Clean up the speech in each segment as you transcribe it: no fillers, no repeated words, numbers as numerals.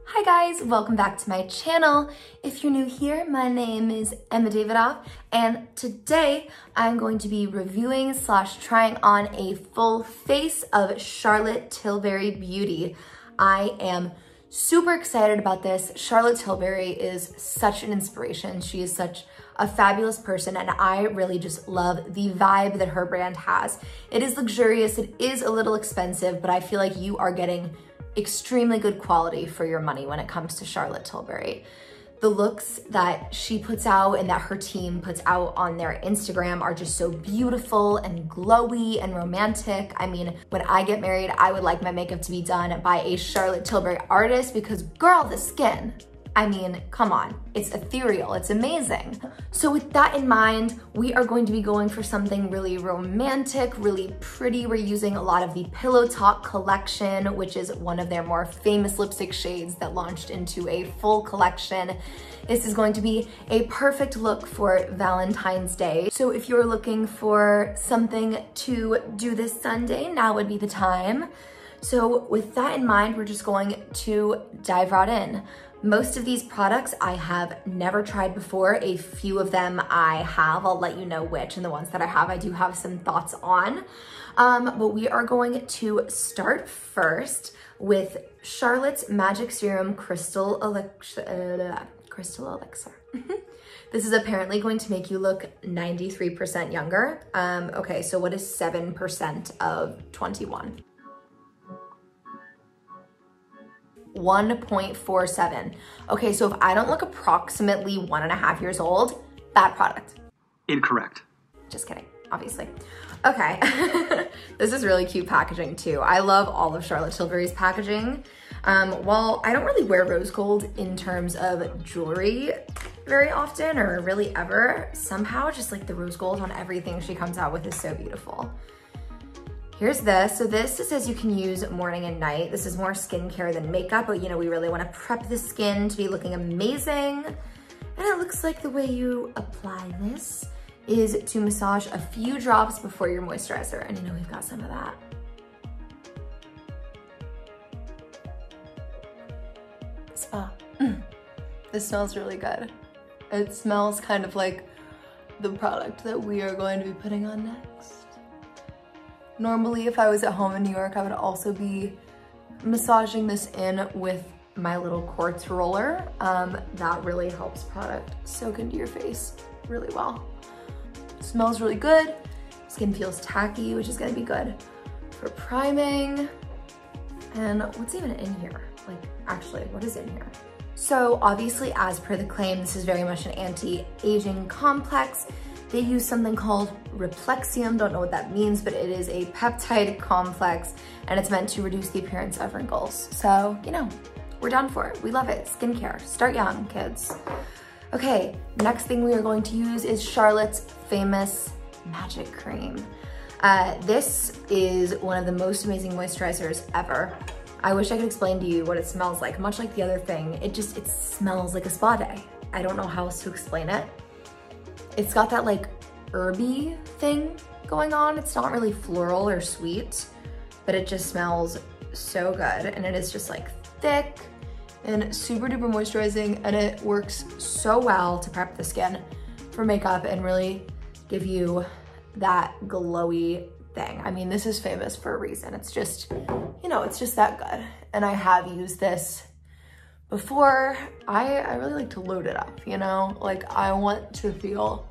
Hi guys, welcome back to my channel. If you're new here, my name is Emma Davidoff, and today I'm going to be reviewing / trying on a full face of Charlotte Tilbury Beauty. I am super excited about this. Charlotte Tilbury is such an inspiration. She is such a fabulous person, and I really just love the vibe that her brand has. It is luxurious, it is a little expensive, but I feel like you are getting extremely good quality for your money when it comes to Charlotte Tilbury. The looks that she puts out and that her team puts out on their Instagram are just so beautiful and glowy and romantic. I mean, when I get married, I would like my makeup to be done by a Charlotte Tilbury artist because girl, the skin. I mean, come on, it's ethereal, it's amazing. So with that in mind, we are going to be going for something really romantic, really pretty. We're using a lot of the Pillow Talk collection, which is one of their more famous lipstick shades that launched into a full collection. This is going to be a perfect look for Valentine's Day. So if you're looking for something to do this Sunday, now would be the time. So with that in mind, we're just going to dive right in. Most of these products I have never tried before. A few of them I have. I'll let you know which, and the ones that I have, I do have some thoughts on. But we are going to start first with Charlotte's Magic Serum Crystal Elixir. This is apparently going to make you look 93% younger. Okay, so what is 7% of 21? 1.47. Okay, so if I don't look approximately 1.5 years old, bad product. Incorrect. Just kidding, obviously. Okay, this is really cute packaging too. I love all of Charlotte Tilbury's packaging. While I don't really wear rose gold in terms of jewelry very often or really ever, somehow just like the rose gold on everything she comes out with is so beautiful. Here's this. So this says you can use morning and night. This is more skincare than makeup, but you know, we really want to prep the skin to be looking amazing. And it looks like the way you apply this is to massage a few drops before your moisturizer. And you know, we've got some of that. This smells really good. It smells kind of like the product that we are going to be putting on next. Normally, if I was at home in New York, I would also be massaging this in with my little quartz roller. That really helps product soak into your face really well. Smells really good. Skin feels tacky, which is gonna be good for priming. And what's even in here? Like, actually, what is in here? So obviously, as per the claim, this is very much an anti-aging complex. They use something called Replexium, don't know what that means, but it is a peptide complex and it's meant to reduce the appearance of wrinkles. So, you know, we're down for it. We love it. Skincare. Start young, kids. Okay, next thing we are going to use is Charlotte's famous Magic Cream. This is one of the most amazing moisturizers ever. I wish I could explain to you what it smells like. Much like the other thing, it smells like a spa day. I don't know how else to explain it. It's got that like herby thing going on. It's not really floral or sweet, but it just smells so good. And it is just like thick and super duper moisturizing, and it works so well to prep the skin for makeup and really give you that glowy thing. I mean, this is famous for a reason. It's just, you know, it's just that good. And I have used this before. I really like to load it up, you know? Like, I want to feel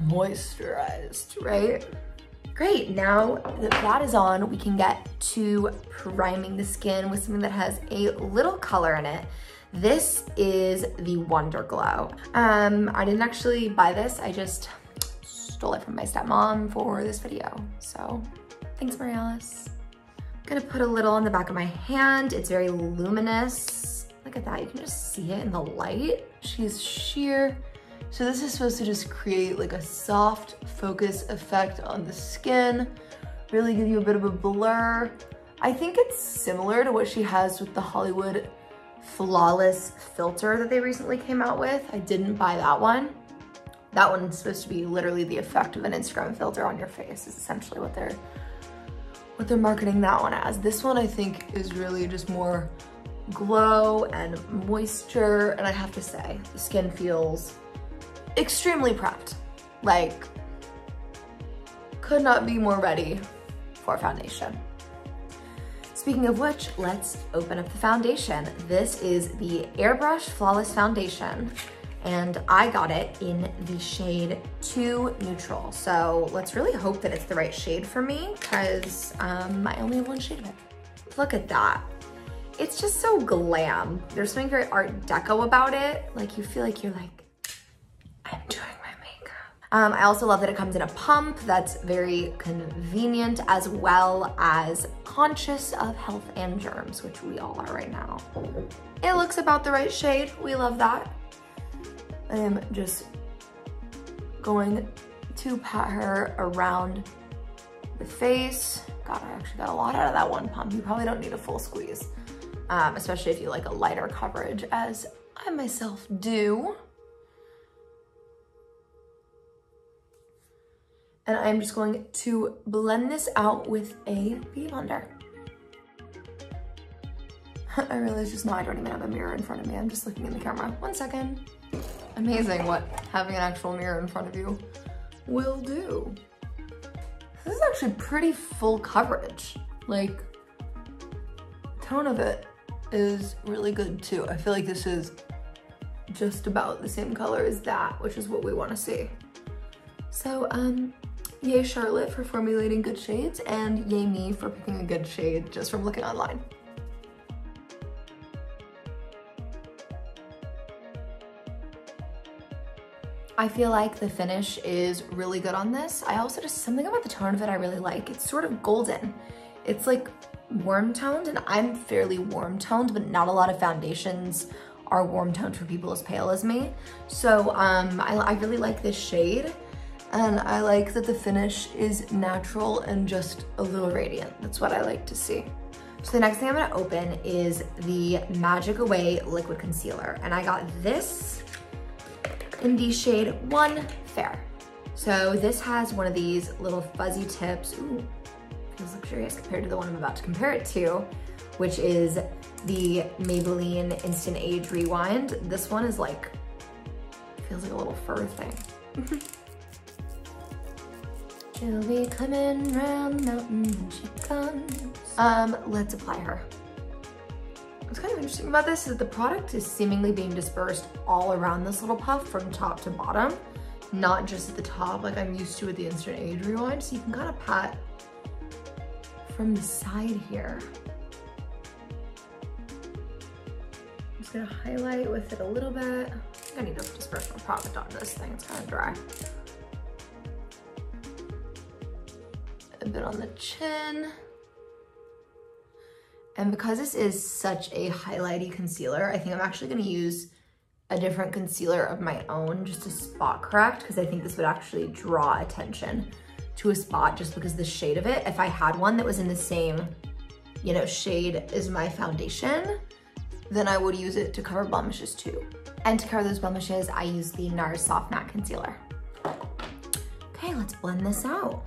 moisturized, right? Great, now that that is on, we can get to priming the skin with something that has a little color in it. This is the Wonder Glow. I didn't actually buy this, I just stole it from my stepmom for this video. So, thanks, Mary Alice. I'm gonna put a little on the back of my hand. It's very luminous. Look at that, you can just see it in the light. She's sheer. So this is supposed to just create like a soft focus effect on the skin, really give you a bit of a blur. I think it's similar to what she has with the Hollywood Flawless filter that they recently came out with. I didn't buy that one. That one's supposed to be literally the effect of an Instagram filter on your face, is essentially what they're marketing that one as. This one I think is really just more glow and moisture. And I have to say, the skin feels extremely prepped. Like, could not be more ready for foundation. Speaking of which, let's open up the foundation. This is the Airbrush Flawless Foundation, and I got it in the shade 2 Neutral. So let's really hope that it's the right shade for me, because I only have one shade of it. Look at that. It's just so glam. There's something very Art Deco about it. Like, you feel like you're like, I'm doing my makeup. I also love that it comes in a pump that's very convenient, as well as conscious of health and germs, which we all are right now. It looks about the right shade. We love that. I am just going to pat her around the face. God, I actually got a lot out of that one pump. You probably don't need a full squeeze, especially if you like a lighter coverage, as I myself do. And I'm just going to blend this out with a beauty blender. I realized just now I don't even have a mirror in front of me. I'm just looking in the camera. 1 second. Amazing what having an actual mirror in front of you will do. This is actually pretty full coverage. Like, tone of it is really good too. I feel like this is just about the same color as that, which is what we want to see. So, yay Charlotte for formulating good shades, and yay me for picking a good shade just from looking online. I feel like the finish is really good on this. I also just, something about the tone of it I really like. It's sort of golden. It's like warm toned, and I'm fairly warm toned, but not a lot of foundations are warm toned for people as pale as me. So I really like this shade, and I like that the finish is natural and just a little radiant. That's what I like to see. So the next thing I'm gonna open is the Magic Away Liquid Concealer, and I got this in the shade 1 Fair. So this has one of these little fuzzy tips. Ooh, feels luxurious compared to the one I'm about to compare it to, which is the Maybelline Instant Age Rewind. This one is like, feels like a little fur thing. She'll be coming round the mountain when she comes. Let's apply her. What's kind of interesting about this is the product is seemingly being dispersed all around this little puff from top to bottom, not just at the top like I'm used to with the Instant Age Rewind. So you can kind of pat from the side here. I'm just gonna highlight with it a little bit. I think I need to disperse my product on this thing, it's kind of dry. A bit on the chin. And because this is such a highlighty concealer, I think I'm actually gonna use a different concealer of my own just to spot correct, because I think this would actually draw attention to a spot just because the shade of it. If I had one that was in the same, you know, shade as my foundation, then I would use it to cover blemishes too. And to cover those blemishes, I use the NARS Soft Matte Concealer. Okay, let's blend this out.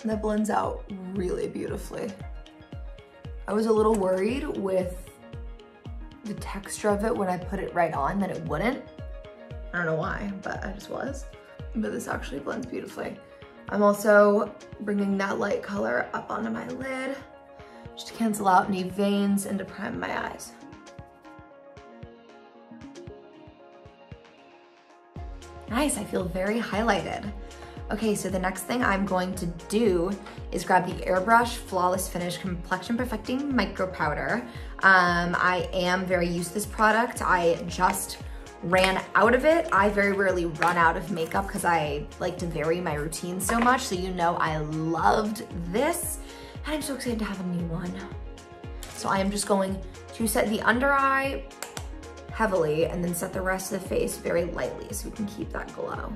And that blends out really beautifully. I was a little worried with the texture of it when I put it right on that it wouldn't. I don't know why, but I just was. But this actually blends beautifully. I'm also bringing that light color up onto my lid just to cancel out any veins and to prime my eyes. Nice, I feel very highlighted. Okay, so the next thing I'm going to do is grab the Airbrush Flawless Finish Complexion Perfecting Micro Powder. I am very used to this product. I just ran out of it. I very rarely run out of makeup because I like to vary my routine so much. So you know I loved this, and I'm so excited to have a new one. So I am just going to set the under eye heavily and then set the rest of the face very lightly so we can keep that glow.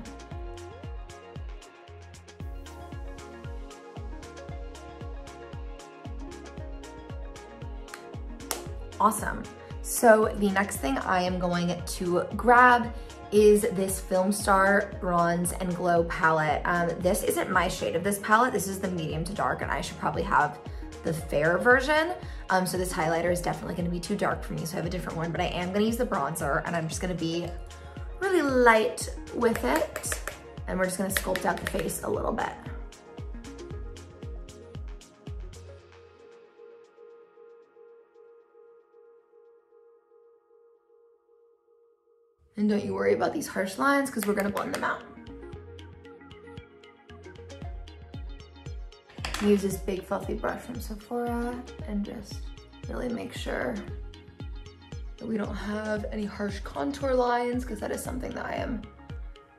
Awesome. So the next thing I am going to grab is this Film Star Bronze and Glow palette. This isn't my shade of this palette. This is the medium to dark, and I should probably have the fair version. So this highlighter is definitely gonna be too dark for me, so I have a different one, but I am gonna use the bronzer, and I'm just gonna be really light with it. And we're just gonna sculpt out the face a little bit. And don't you worry about these harsh lines, because we're gonna blend them out. Use this big fluffy brush from Sephora and just really make sure that we don't have any harsh contour lines, because that is something that I am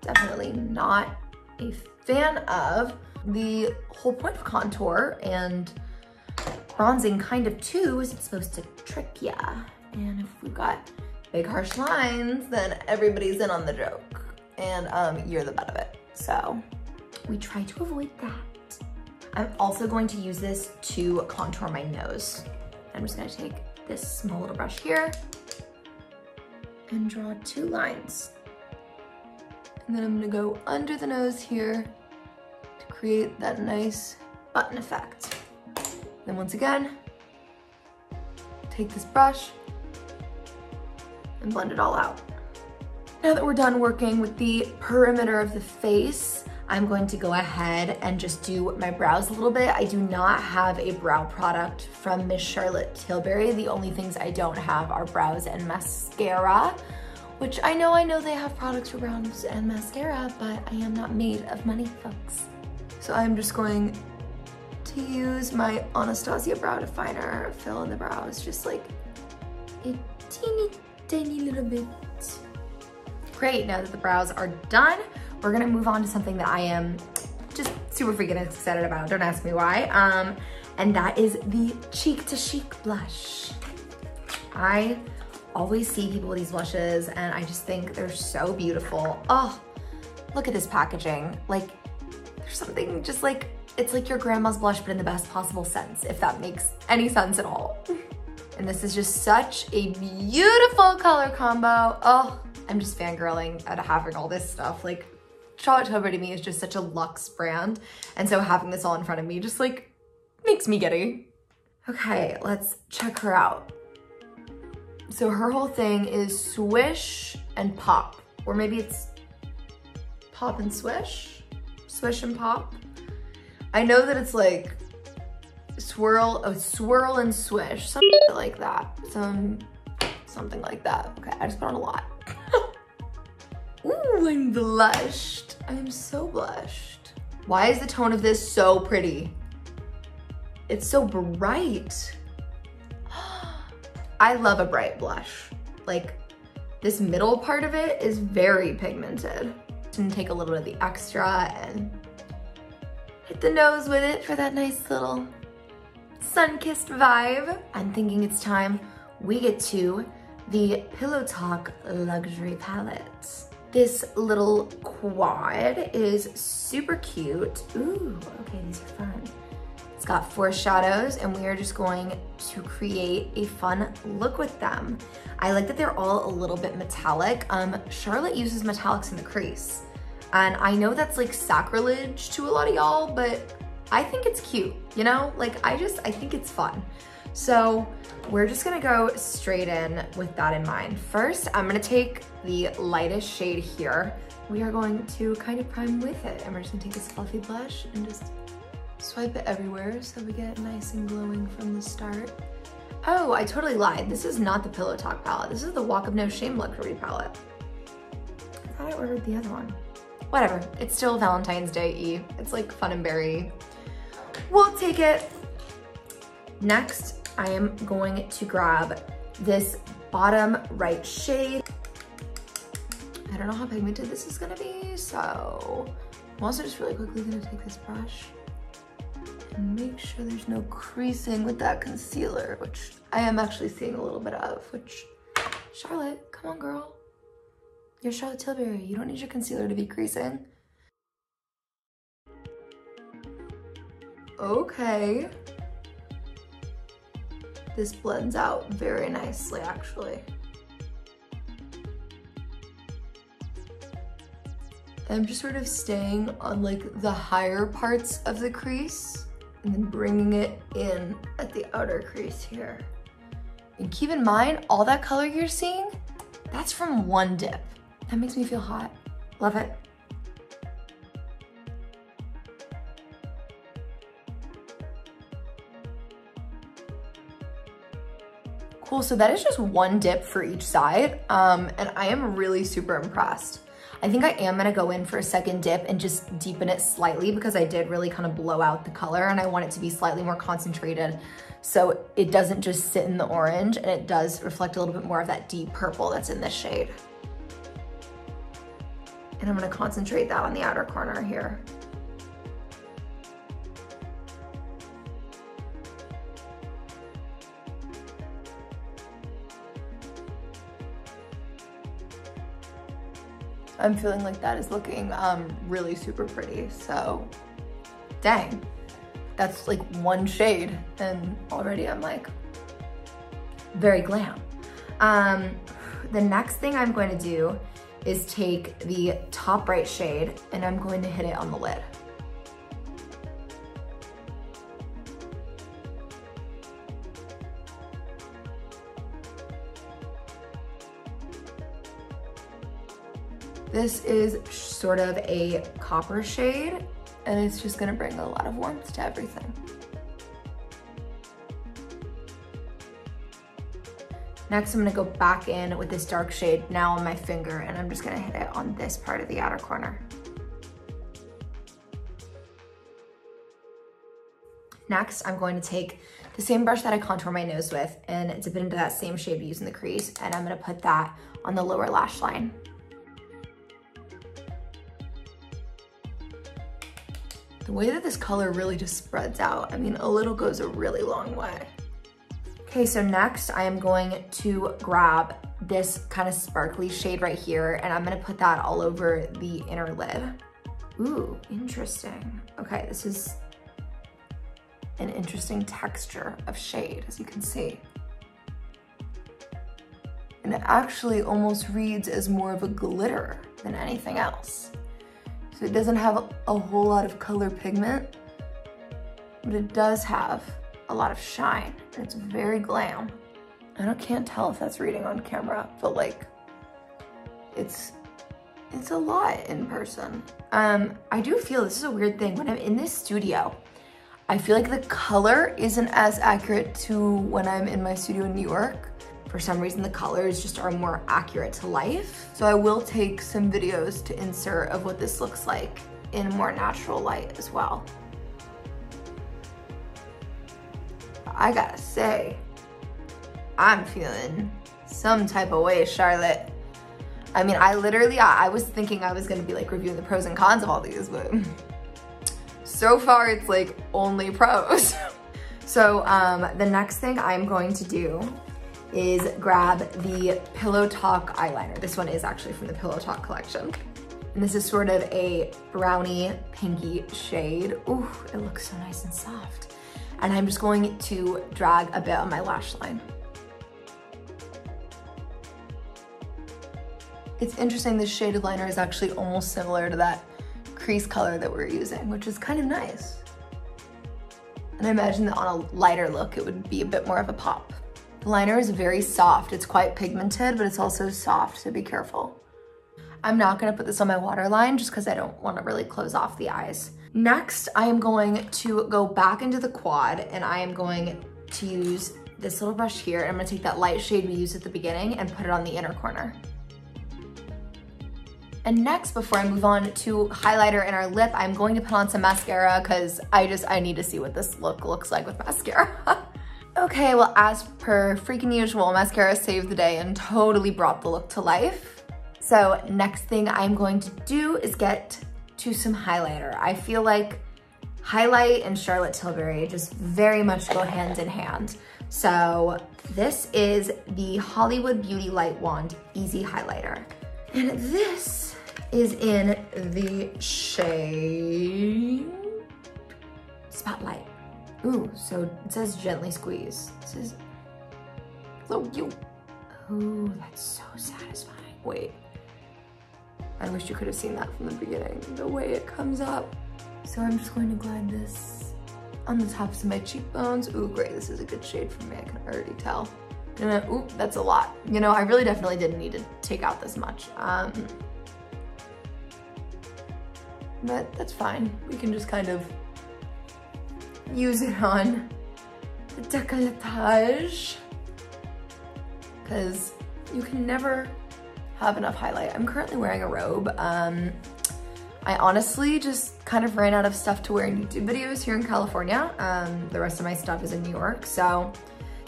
definitely not a fan of. The whole point of contour and bronzing kind of too is it's supposed to trick ya. And if we've got big harsh lines, then everybody's in on the joke, and you're the butt of it. So we try to avoid that. I'm also going to use this to contour my nose. I'm just gonna take this small little brush here and draw 2 lines. And then I'm gonna go under the nose here to create that nice button effect. Then once again, take this brush and blend it all out. Now that we're done working with the perimeter of the face, I'm going to go ahead and just do my brows a little bit. I do not have a brow product from Miss Charlotte Tilbury. The only things I don't have are brows and mascara, which I know they have products for brows and mascara, but I am not made of money, folks. So I'm just going to use my Anastasia brow definer, fill in the brows, just like a teeny tiny little bit. Great, now that the brows are done, we're gonna move on to something that I am just super freaking excited about. Don't ask me why. And that is the Cheek to Chic blush. I always see people with these blushes and I just think they're so beautiful. Oh, look at this packaging. Like, there's something just like, it's like your grandma's blush, but in the best possible sense, if that makes any sense at all. And this is just such a beautiful color combo. Oh, I'm just fangirling at having all this stuff. Like, Charlotte Tilbury to me is just such a luxe brand. And so having this all in front of me just like makes me giddy. Okay, let's check her out. So her whole thing is swish and pop, or maybe it's pop and swish, swish and pop. I know that it's like swirl and swish, something like that. Something like that. Okay, I just put on a lot. Ooh, I'm blushed. I am so blushed. Why is the tone of this so pretty? It's so bright. I love a bright blush. Like, this middle part of it is very pigmented. And take a little bit of the extra and hit the nose with it for that nice little sun-kissed vibe. I'm thinking it's time we get to the Pillow Talk Luxury Palette. This little quad is super cute. Ooh, okay, these are fun. It's got 4 shadows and we are just going to create a fun look with them. I like that they're all a little bit metallic. Charlotte uses metallics in the crease. And I know that's like sacrilege to a lot of y'all, but I think it's cute, you know? Like, I think it's fun. So we're just gonna go straight in with that in mind. First, I'm gonna take the lightest shade here. We are going to kind of prime with it. And we're just gonna take this fluffy blush and just swipe it everywhere so we get nice and glowing from the start. Oh, I totally lied. This is not the Pillow Talk palette. This is the Walk of No Shame Luxury palette. I thought I ordered the other one. Whatever, it's still Valentine's Day-y. It's like fun and berry. We'll take it. Next, I am going to grab this bottom right shade. I don't know how pigmented this is gonna be, so I'm also just really quickly gonna take this brush and make sure there's no creasing with that concealer, which I am actually seeing a little bit of, which, Charlotte, come on girl. You're Charlotte Tilbury, you don't need your concealer to be creasing. Okay. This blends out very nicely, actually. I'm just sort of staying on like the higher parts of the crease and then bringing it in at the outer crease here. And keep in mind, all that color you're seeing, that's from one dip. That makes me feel hot. Love it. Cool, so that is just one dip for each side, and I am really super impressed. I think I am gonna go in for a second dip and just deepen it slightly because I did really kind of blow out the color and I want it to be slightly more concentrated so it doesn't just sit in the orange and it does reflect a little bit more of that deep purple that's in this shade. And I'm gonna concentrate that on the outer corner here. I'm feeling like that is looking really super pretty. So dang, that's like one shade and already I'm like very glam. The next thing I'm going to do is take the top right shade and I'm going to hit it on the lid. This is sort of a copper shade and it's just gonna bring a lot of warmth to everything. Next, I'm gonna go back in with this dark shade now on my finger and I'm just gonna hit it on this part of the outer corner. Next, I'm going to take the same brush that I contour my nose with and dip it into that same shade we use in the crease, and I'm gonna put that on the lower lash line. The way that this color really just spreads out, I mean, a little goes a really long way. Okay, so next I am going to grab this kind of sparkly shade right here and I'm gonna put that all over the inner lid. Ooh, interesting. Okay, this is an interesting texture of shade, as you can see. And it actually almost reads as more of a glitter than anything else. So it doesn't have a whole lot of color pigment, but it does have a lot of shine, and it's very glam. Can't tell if that's reading on camera, but like, it's a lot in person. I do feel, this is a weird thing, when I'm in this studio, I feel like the color isn't as accurate to when I'm in my studio in New York. For some reason, the colors just are more accurate to life. So I will take some videos to insert of what this looks like in more natural light as well. I gotta say, I'm feeling some type of way, Charlotte. I mean, I was thinking I was gonna be like reviewing the pros and cons of all these, but so far it's like only pros. So the next thing I'm going to do is grab the Pillow Talk eyeliner. This one is actually from the Pillow Talk collection. And this is sort of a brownie pinky shade. Ooh, it looks so nice and soft. And I'm just going to drag a bit on my lash line. It's interesting, this shaded liner is actually almost similar to that crease color that we're using, which is kind of nice. And I imagine that on a lighter look, it would be a bit more of a pop. The liner is very soft. It's quite pigmented, but it's also soft, so be careful. I'm not gonna put this on my waterline just because I don't want to really close off the eyes. Next, I am going to go back into the quad and I am going to use this little brush here. And I'm gonna take that light shade we used at the beginning and put it on the inner corner. And next, before I move on to highlighter in our lip, I'm going to put on some mascara because I need to see what this look looks like with mascara. Okay, well, as per freaking usual, mascara saved the day and totally brought the look to life. So next thing I'm going to do is get to some highlighter. I feel like highlight and Charlotte Tilbury just very much go hand in hand. So this is the Hollywood Beauty Light Wand Easy Highlighter. And this is in the shade Spotlight. Ooh, so it says gently squeeze. This is so cute. Ooh, that's so satisfying. Wait. I wish you could have seen that from the beginning, the way it comes up. So I'm just going to glide this on the tops of my cheekbones. Ooh, great, this is a good shade for me, I can already tell. Ooh, that's a lot. You know, I really definitely didn't need to take out this much. But that's fine. We can just kind of use it on the décolletage, because you can never have enough highlight. I'm currently wearing a robe. I honestly just kind of ran out of stuff to wear in YouTube videos here in California. The rest of my stuff is in New York, so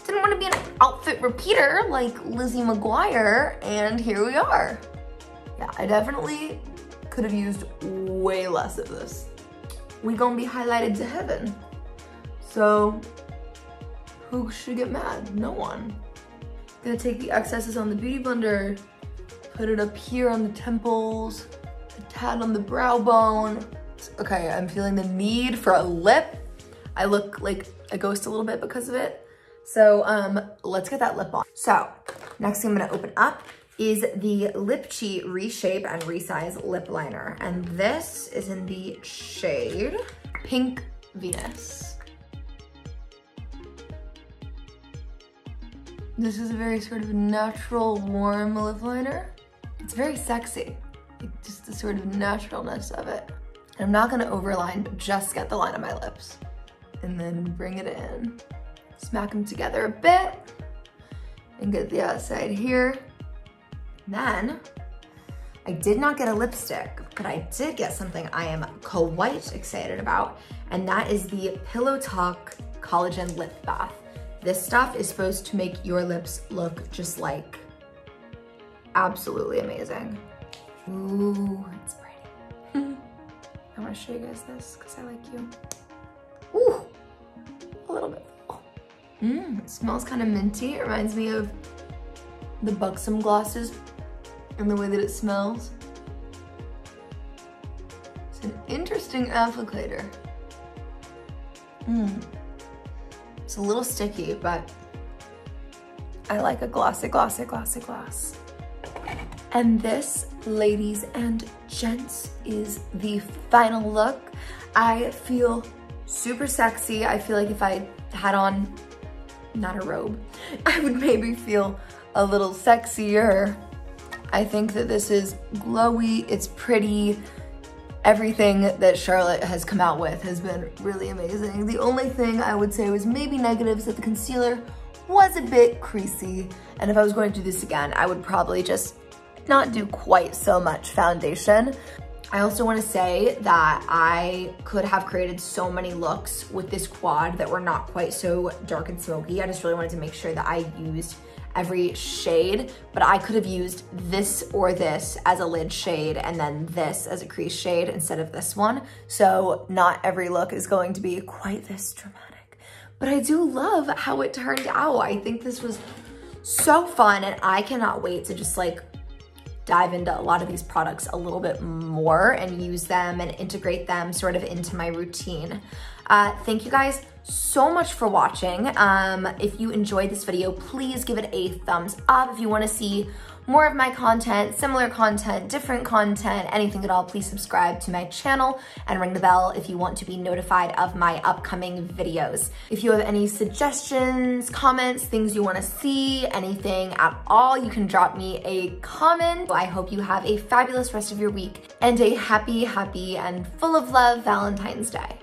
didn't want to be an outfit repeater like Lizzie McGuire, and here we are. Yeah, I definitely could have used way less of this. We gonna be highlighted to heaven. So who should get mad? No one. Gonna take the excesses on the Beauty Blender, put it up here on the temples, a tad on the brow bone. Okay, I'm feeling the need for a lip. I look like a ghost a little bit because of it. So let's get that lip on. So next thing I'm gonna open up is the Lip Cheat Reshape and Resize Lip Liner. And this is in the shade Pink Venus. This is a very sort of natural, warm lip liner. It's very sexy, like just the sort of naturalness of it. And I'm not gonna overline, but just get the line on my lips and then bring it in. Smack them together a bit and get the outside here. Then, I did not get a lipstick, but I did get something I am quite excited about, and that is the Pillow Talk Collagen Lip Bath. This stuff is supposed to make your lips look just like absolutely amazing. Ooh, it's pretty. I wanna show you guys this because I like you. Ooh, a little bit. It smells kind of minty. It reminds me of the Buxom glosses and the way that it smells. It's an interesting applicator. It's a little sticky, but I like a glossy, glossy, glossy gloss. And this, ladies and gents, is the final look. I feel super sexy. I feel like if I had on, not a robe, I would maybe feel a little sexier. I think that this is glowy, it's pretty. Everything that Charlotte has come out with has been really amazing. The only thing I would say was maybe negative is that the concealer was a bit creasy. And if I was going to do this again, I would probably just not do quite so much foundation. I also want to say that I could have created so many looks with this quad that were not quite so dark and smoky. I just really wanted to make sure that I used every shade, but I could have used this or this as a lid shade and then this as a crease shade instead of this one. So not every look is going to be quite this dramatic, but I do love how it turned out. I think this was so fun, and I cannot wait to just like dive into a lot of these products a little bit more and use them and integrate them sort of into my routine. Thank you guys so much for watching. If you enjoyed this video, please give it a thumbs up. If you want to see more of my content, similar content, different content, anything at all, please subscribe to my channel and ring the bell if you want to be notified of my upcoming videos. If you have any suggestions, comments, things you want to see, anything at all, you can drop me a comment. I hope you have a fabulous rest of your week and a happy, happy, and full of love Valentine's Day.